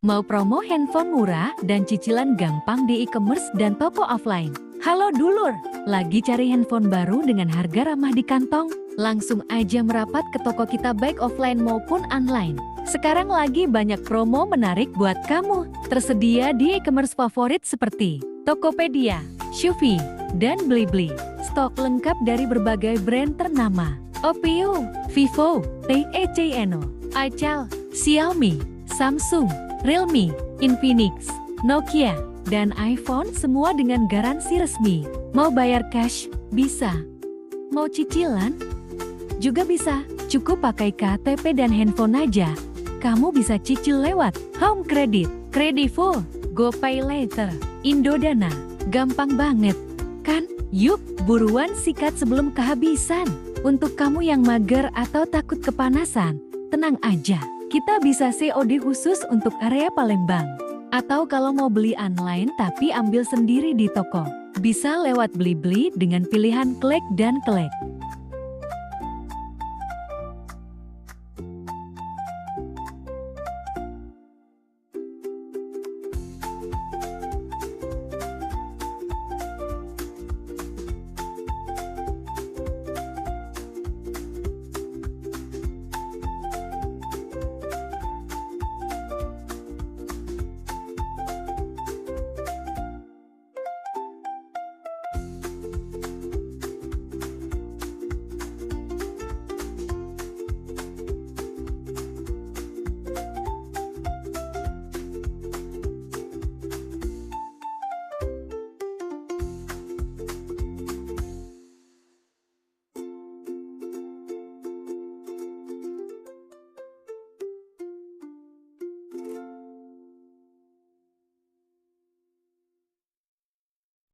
Mau promo handphone murah dan cicilan gampang di e-commerce dan toko offline? Halo dulur, lagi cari handphone baru dengan harga ramah di kantong? Langsung aja merapat ke toko kita baik offline maupun online. Sekarang lagi banyak promo menarik buat kamu. Tersedia di e-commerce favorit seperti Tokopedia, Shopee, dan Blibli. Stok lengkap dari berbagai brand ternama. Oppo, Vivo, Tecno, Itel, Xiaomi, Samsung, Realme, Infinix, Nokia, dan iPhone semua dengan garansi resmi. Mau bayar cash? Bisa. Mau cicilan? Juga bisa. Cukup pakai KTP dan handphone aja. Kamu bisa cicil lewat Home Credit, Kredivo, GoPay Later, Indodana. Gampang banget, kan? Yuk, buruan sikat sebelum kehabisan. Untuk kamu yang mager atau takut kepanasan, tenang aja. Kita bisa COD khusus untuk area Palembang. Atau kalau mau beli online tapi ambil sendiri di toko, bisa lewat Blibli dengan pilihan klik dan collect.